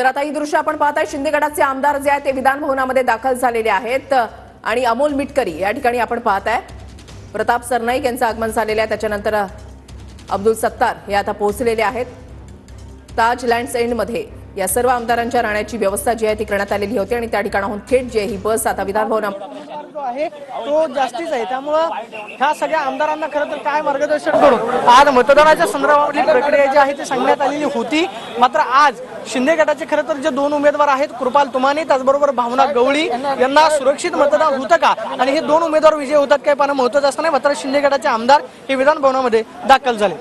तर आता ही दृश्य आपण पाहताय, शिंदे गटाचे आमदार जे आहेत ते विधान भवनामध्ये दाखल झालेले आहेत आणि अमोल मिटकरी या ठिकाणी आपण पाहताय प्रताप सरनाईक यांचं आगमन झालेलं आहे। त्याच्यानंतर अब्दुल सत्तार हे आता पोहोचलेले आहेत। ताज लँड्स एंड मध्ये या सर्व आमदारांच्या राहण्याची व्यवस्था जी आहे ती करण्यात आलेली होती आणि त्या ठिकाणाहून थेट जी ही बस आता विधान भवनामध्ये आहे तो जास्तीच आहे। त्यामुळे ह्या सगळ्या आमदारांना खरं तर काय मार्गदर्शन करून आज मतदानाच्या संदर्भातली प्रक्रिया जी आहे ती सांगण्यात आलेली होती। मात्र आज शिंदे गटाचे खरं तर जे दोन उमेदवार आहेत कृपाल तुमाने त्याचबरोबर भावना गवळी यांना सुरक्षित मतदान होतं का आणि हे दोन उमेदवार विजय होतात काय पाहणं महत्त्वाचं असतं नाही। मात्र शिंदे गटाचे आमदार हे विधान भवनामध्ये दाखल झाले।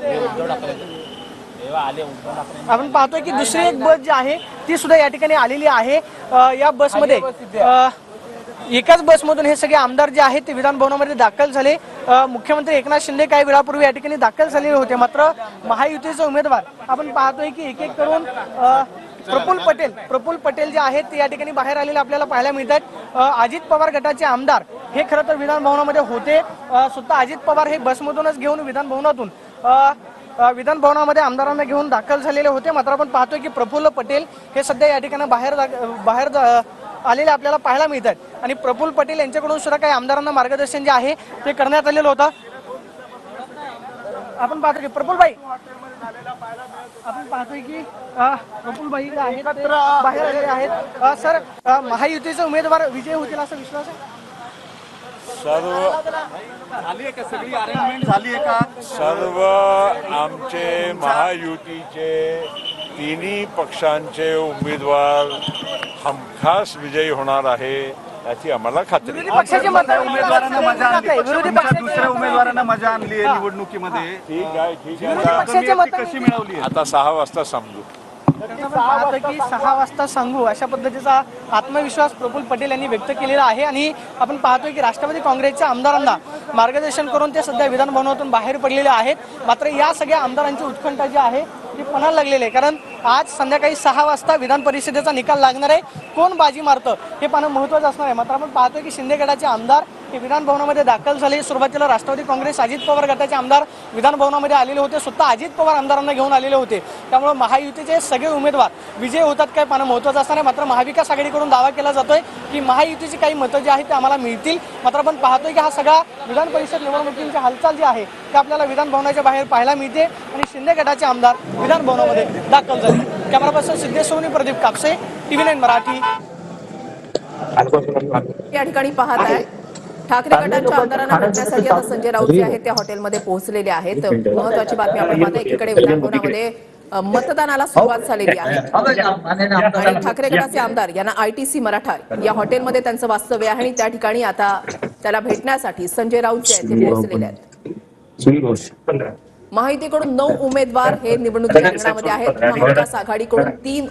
आपण पाहतोय की दुसरी एक बस जी आहे ती सुद्धा या ठिकाणी आलेली आहे। या बसमध्ये एकाच बसमधून हे सगळे आमदार जे आहेत ते विधान भवनामध्ये दाखल झाले। मुख्यमंत्री एकनाथ शिंदे काही वेळापूर्वी या ठिकाणी दाखल झालेले होते। मात्र महायुतीचे उमेदवार आपण पाहतोय की एक एक करून प्रफुल्ल पटेल जे आहेत ते या ठिकाणी बाहेर आलेले आपल्याला पाहायला मिळतात। अजित पवार गटाचे आमदार हे खरं तर विधान भवनामध्ये होते। स्वतः अजित पवार हे बसमधूनच घेऊन विधान भवनामध्ये आमदारांना घेऊन दाखल झालेले होते। मात्र आपण पाहतोय की प्रफुल्ल पटेल हे सध्या या ठिकाणी बाहेर आलेले आपल्याला पाहायला मिळतात आणि प्रफुल्ल पटेल यांच्याकडून सुद्धा काही आमदारांना मार्गदर्शन जे आहे ते करण्यात आलेलं होतं। आपण पाहतो की प्रफुल्लभाई जे आहेत ते बाहेर आलेले आहेत। सर, महायुतीचे उमेदवार विजय होतील असा विश्वास आहे? सर्व आमचे महायुतीचे तिन्ही पक्षांचे उमेदवार हमखास विजयी होणार आहे याची आम्हाला खात्री आहे। दुसऱ्या उमेदवारांना मजा आणली आहे निवडणुकीमध्ये। ठीक आहे कशी मिळवली आता 6 वाजता समजू। 6 वाजता सांगू अशा पद्धतीचा आत्मविश्वास प्रफुल्ल पटेल यांनी व्यक्त केलेला आहे। आणि आपण पाहतोय की राष्ट्रवादी काँग्रेसच्या आमदारांना मार्गदर्शन करून ते सध्या विधान भवनातून बाहेर पडलेले आहेत। मात्र या सगळ्या आमदारांची उत्कंठा जी आहे ती पणाला लागलेली आहे, कारण आज संध्याकाळी 6 वाजता विधान परिषदेचा निकाल लागणार आहे। कोण बाजी मारतं हे पाहणं महत्त्वाचं असणार आहे। मात्र आपण पाहतोय की शिंदे गटाचे आमदार हे विधान भवनामध्ये दाखल झाले। सुरुवातीला राष्ट्रवादी काँग्रेस अजित पवार गटाचे आमदार विधान भवनामध्ये आलेले होते। स्वतः अजित पवार आमदारांना घेऊन आलेले होते। त्यामुळे महायुतीचे सगळे उमेदवार विजय होतात काय पाहणं महत्त्वाचं असणार आहे। मात्र महाविकास आघाडीकडून दावा केला जातोय की महायुतीची काही मतं जी आहेत ते आम्हाला मिळतील। मात्र आपण पाहतोय की हा सगळा विधान परिषद निवडणुकीची हालचाल जी आहे ते आपल्याला विधान भवनाच्या बाहेर पाहायला मिळते आणि शिंदे गटाचे आमदार विधान भवनामध्ये दाखल झाले। Camera person Siddhesh Soni, Pradeep Kapse, TV9 Marathi. या ठिकाणी पाहत आहे ठाकरे गटाच्या आमदारांना भेटण्यासाठी आता संजय राऊत जे आहेत ते हॉटेलमध्ये पोहोचलेले आहेत। महत्त्वाची बातमी आपण पाहताय एकीकडे विधान भवनामध्ये मतदानाला सुरुवात झालेली आहे आणि ठाकरे गटाचे आमदार यांना ITC मराठा या हॉटेलमध्ये त्यांचं वास्तव्य आहे आणि त्या ठिकाणी आता त्याला भेटण्यासाठी संजय राऊत जे आहेत ते पोहोचलेले आहेत। महायुतीकडून 9 उमेदवार हे निवडणुकीच्या रिंगणामध्ये आहेत। महाविकास आघाडीकडून 3